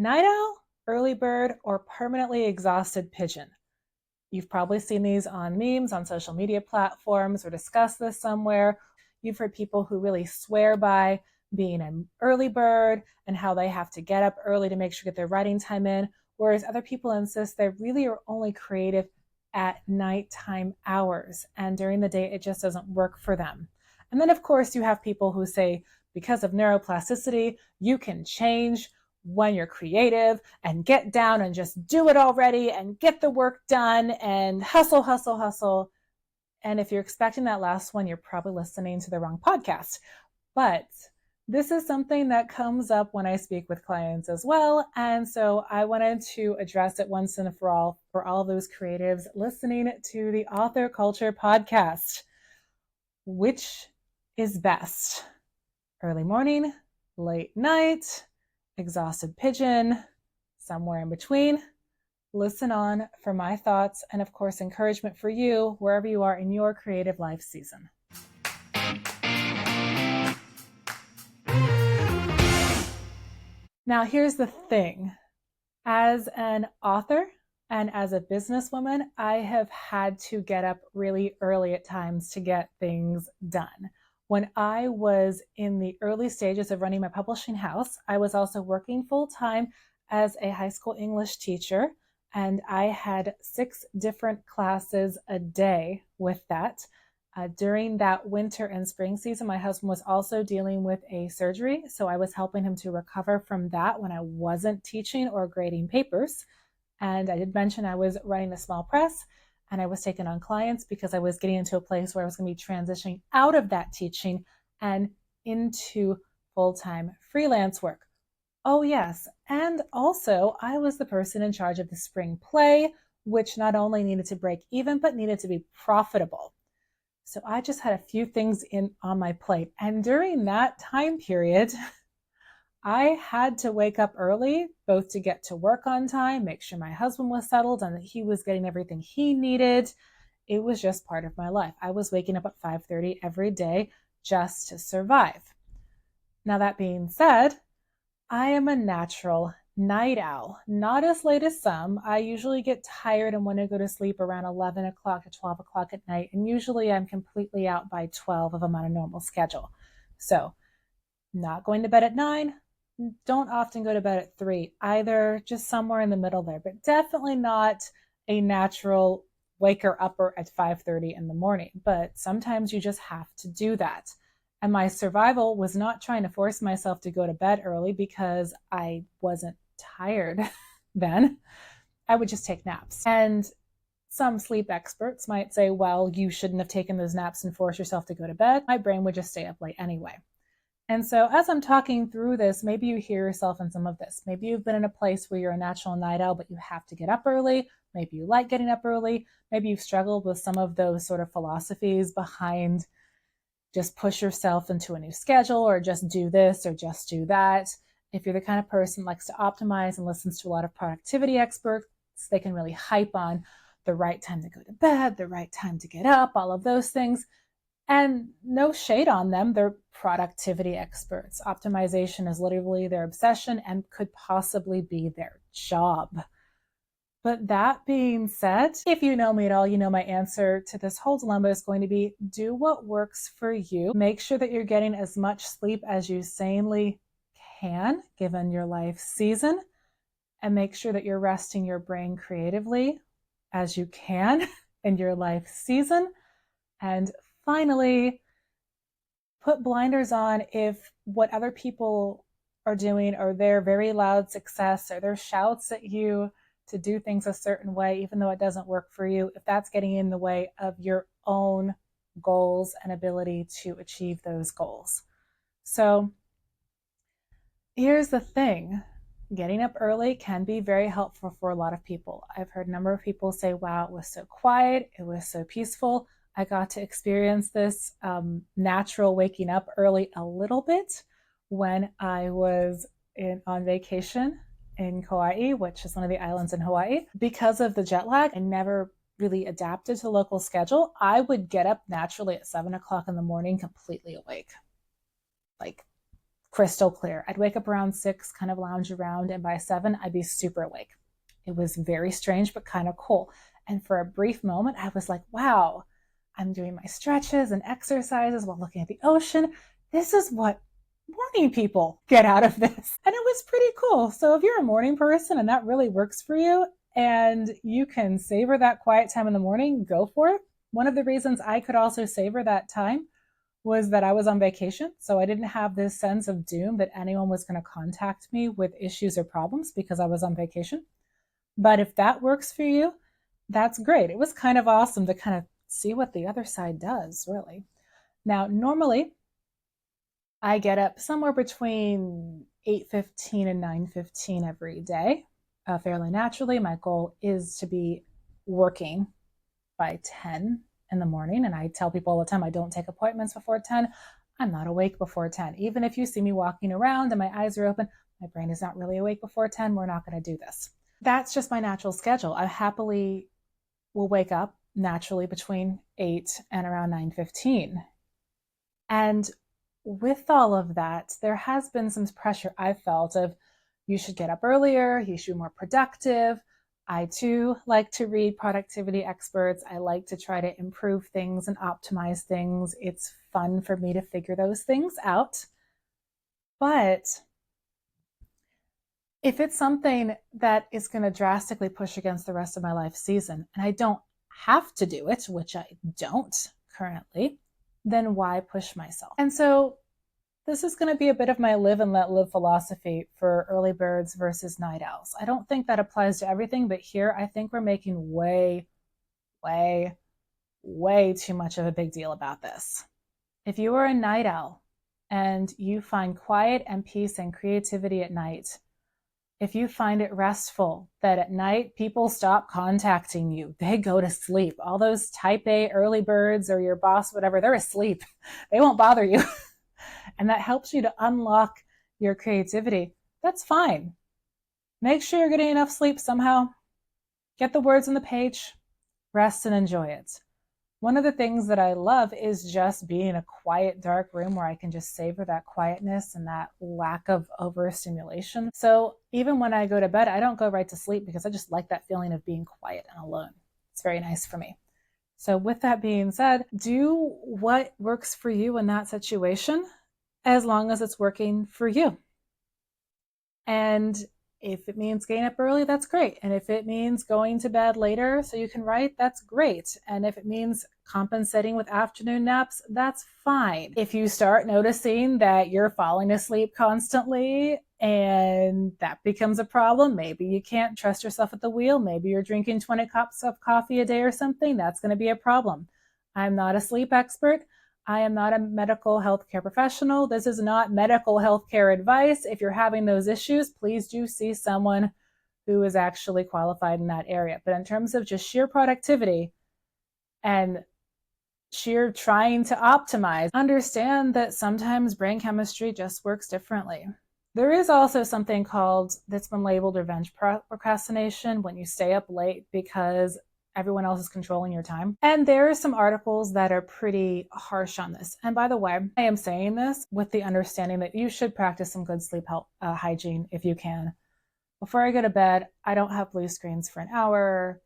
Night owl, early bird, or permanently exhausted pigeon? You've probably seen these on memes, on social media platforms, or discussed this somewhere. You've heard people who really swear by being an early bird and how they have to get up early to make sure to get their writing time in, whereas other people insist they really are only creative at nighttime hours, and during the day it just doesn't work for them. And then, of course, you have people who say because of neuroplasticity, you can change when you're creative and get down and just do it already and get the work done and hustle, hustle, hustle. And if you're expecting that last one, you're probably listening to the wrong podcast. But this is something that comes up when I speak with clients as well. And so I wanted to address it once and for all those creatives listening to the Author Culture podcast. Which is best? Early morning, late night, exhausted pigeon, somewhere in between? Listen on for my thoughts and, of course, encouragement for you wherever you are in your creative life season. Now, here's the thing. As an author and as a businesswoman, I have had to get up really early at times to get things done. When I was in the early stages of running my publishing house, I was also working full-time as a high school English teacher, and I had 6 different classes a day with that. During that winter and spring season, my husband was also dealing with a surgery, so I was helping him to recover from that when I wasn't teaching or grading papers. And I did mention I was running a small press and I was taking on clients because I was getting into a place where I was going to be transitioning out of that teaching and into full-time freelance work. Oh, yes. And also, I was the person in charge of the spring play, which not only needed to break even, but needed to be profitable. So I just had a few things on my plate. And during that time period, I had to wake up early, both to get to work on time, make sure my husband was settled and that he was getting everything he needed. It was just part of my life. I was waking up at 5:30 every day just to survive. Now, that being said, I am a natural night owl, not as late as some. I usually get tired and want to go to sleep around 11 o'clock to 12 o'clock at night. And usually I'm completely out by 12 if I'm on a normal schedule. So not going to bed at 9, don't often go to bed at 3 either, just somewhere in the middle there, but definitely not a natural waker upper at 5:30 in the morning. But sometimes you just have to do that. And my survival was not trying to force myself to go to bed early because I wasn't tired then. I would just take naps. And some sleep experts might say, well, you shouldn't have taken those naps and forced yourself to go to bed. My brain would just stay up late anyway. And so as I'm talking through this, maybe you hear yourself in some of this. Maybe you've been in a place where you're a natural night owl, but you have to get up early. Maybe you like getting up early. Maybe you've struggled with some of those sort of philosophies behind just push yourself into a new schedule or just do this or just do that. If you're the kind of person that likes to optimize and listens to a lot of productivity experts, they can really hype on the right time to go to bed, the right time to get up, all of those things. And no shade on them, they're productivity experts. Optimization is literally their obsession and could possibly be their job. But that being said, if you know me at all, you know my answer to this whole dilemma is going to be do what works for you. Make sure that you're getting as much sleep as you sanely can, given your life season, and make sure that you're resting your brain creatively as you can in your life season. And finally, put blinders on if what other people are doing or their very loud success or their shouts at you to do things a certain way, even though it doesn't work for you, if that's getting in the way of your own goals and ability to achieve those goals. So here's the thing. Getting up early can be very helpful for a lot of people. I've heard a number of people say, wow, it was so quiet, it was so peaceful. I got to experience this natural waking up early a little bit when I was on vacation in Kauai, which is one of the islands in Hawaii. Because of the jet lag, I never really adapted to the local schedule. I would get up naturally at 7 o'clock in the morning, completely awake. Like crystal clear. I'd wake up around 6, kind of lounge around, and by 7, I'd be super awake. It was very strange, but kind of cool. And for a brief moment, I was like, wow, I'm doing my stretches and exercises while looking at the ocean. This is what morning people get out of this. And it was pretty cool. So if you're a morning person and that really works for you and you can savor that quiet time in the morning, go for it. One of the reasons I could also savor that time was that I was on vacation. So I didn't have this sense of doom that anyone was going to contact me with issues or problems because I was on vacation. But if that works for you, that's great. It was kind of awesome to kind of see what the other side does, really. Now, normally I get up somewhere between 8:15 and 9:15 every day, fairly naturally. My goal is to be working by 10 in the morning. And I tell people all the time, I don't take appointments before 10. I'm not awake before 10. Even if you see me walking around and my eyes are open, my brain is not really awake before 10. We're not going to do this. That's just my natural schedule. I happily will wake up naturally between 8 and around 9:15. And with all of that, there has been some pressure I've felt of you should get up earlier, you should be more productive. I too like to read productivity experts. I like to try to improve things and optimize things. It's fun for me to figure those things out. But if it's something that is going to drastically push against the rest of my life season, and I don't have to do it, which I don't currently, then why push myself? And so this is going to be a bit of my live and let live philosophy for early birds versus night owls. I don't think that applies to everything, but here I think we're making way, way, way too much of a big deal about this. If you are a night owl and you find quiet and peace and creativity at night, if you find it restful that at night people stop contacting you, they go to sleep. All those type A early birds or your boss, whatever, they're asleep. They won't bother you. And that helps you to unlock your creativity. That's fine. Make sure you're getting enough sleep somehow. Get the words on the page, rest and enjoy it. One of the things that I love is just being in a quiet, dark room where I can just savor that quietness and that lack of overstimulation. So even when I go to bed, I don't go right to sleep because I just like that feeling of being quiet and alone. It's very nice for me. So with that being said, do what works for you in that situation, as long as it's working for you. And if it means getting up early, that's great. And if it means going to bed later so you can write, that's great. And if it means compensating with afternoon naps, that's fine. If you start noticing that you're falling asleep constantly and that becomes a problem, maybe you can't trust yourself at the wheel, maybe you're drinking 20 cups of coffee a day or something, that's going to be a problem. I'm not a sleep expert. I am not a medical healthcare professional. This is not medical healthcare advice. If you're having those issues, please do see someone who is actually qualified in that area. But in terms of just sheer productivity and sheer trying to optimize, understand that sometimes brain chemistry just works differently. There is also something called, that's been labeled revenge procrastination, when you stay up late because everyone else is controlling your time. And there are some articles that are pretty harsh on this. And by the way, I am saying this with the understanding that you should practice some good sleep hygiene if you can. Before I go to bed, I don't have blue screens for an hour.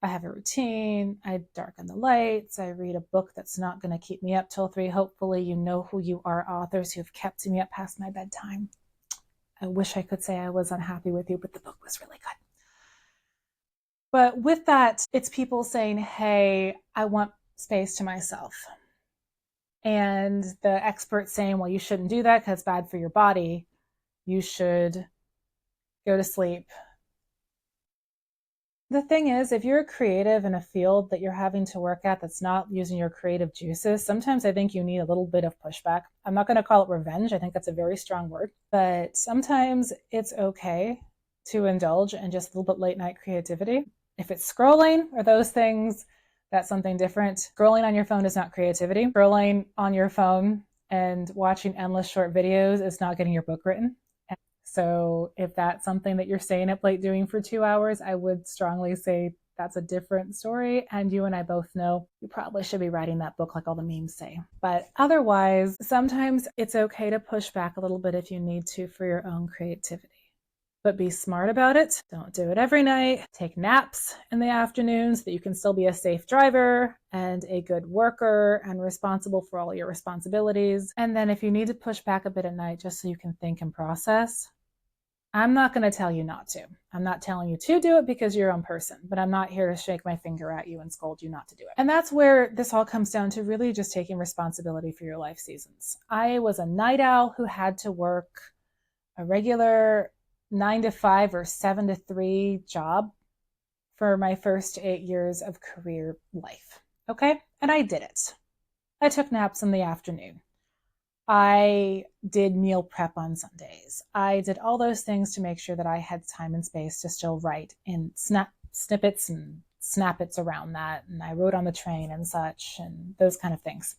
I have a routine. I darken the lights. I read a book that's not going to keep me up till 3. Hopefully you know who you are, authors who have kept me up past my bedtime. I wish I could say I was unhappy with you, but the book was really good. But with that, it's people saying, hey, I want space to myself. And the expert saying, well, you shouldn't do that because it's bad for your body. You should go to sleep. The thing is, if you're a creative in a field that you're having to work at that's not using your creative juices, sometimes I think you need a little bit of pushback. I'm not going to call it revenge. I think that's a very strong word. But sometimes it's okay to indulge in just a little bit late night creativity. If it's scrolling or those things, that's something different. Scrolling on your phone is not creativity. Scrolling on your phone and watching endless short videos is not getting your book written. So if that's something that you're staying up late doing for 2 hours, I would strongly say that's a different story. And you and I both know you probably should be writing that book like all the memes say. But otherwise, sometimes it's okay to push back a little bit if you need to for your own creativity. But be smart about it. Don't do it every night. Take naps in the afternoons so that you can still be a safe driver and a good worker and responsible for all your responsibilities. And then if you need to push back a bit at night just so you can think and process, I'm not going to tell you not to. I'm not telling you to do it because you're your own person, but I'm not here to shake my finger at you and scold you not to do it. And that's where this all comes down to really just taking responsibility for your life seasons. I was a night owl who had to work a regular 9 to 5 or 7 to 3 job for my first 8 years of career life. Okay? And I did it. I took naps in the afternoon. I did meal prep on Sundays. I did all those things to make sure that I had time and space to still write in snippets and snappets around that. And I wrote on the train and such and those kind of things.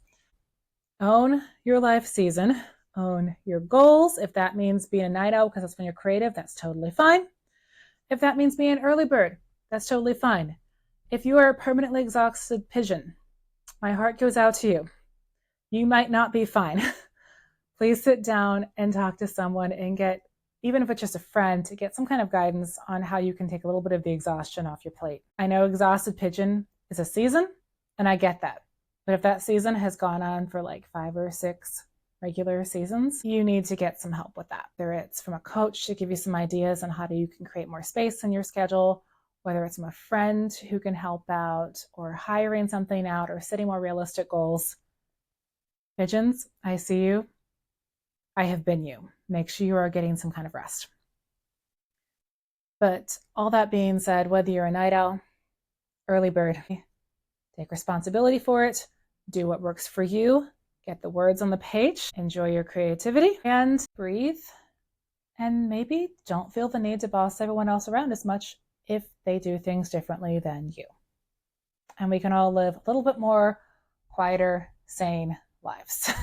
Own your life season. Own your goals. If that means being a night owl because that's when you're creative, that's totally fine. If that means being an early bird, that's totally fine. If you are a permanently exhausted pigeon, my heart goes out to you. You might not be fine. Please sit down and talk to someone and get, even if it's just a friend, to get some kind of guidance on how you can take a little bit of the exhaustion off your plate. I know exhausted pigeon is a season, and I get that. But if that season has gone on for like 5 or 6 regular seasons, you need to get some help with that. Whether it's from a coach to give you some ideas on how you can create more space in your schedule, whether it's from a friend who can help out, or hiring something out, or setting more realistic goals. Pigeons, I see you. I have been you. Make sure you are getting some kind of rest. But all that being said, whether you're a night owl, early bird, take responsibility for it, do what works for you, get the words on the page, enjoy your creativity, and breathe. And maybe don't feel the need to boss everyone else around as much if they do things differently than you. And we can all live a little bit more quieter, sane lives.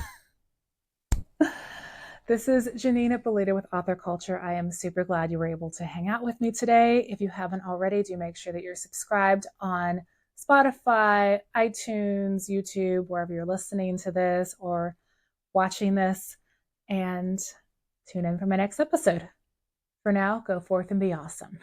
This is Janeen Ippolito with Author Culture. I am super glad you were able to hang out with me today. If you haven't already, do make sure that you're subscribed on Spotify, iTunes, YouTube, wherever you're listening to this or watching this, and tune in for my next episode. For now, go forth and be awesome.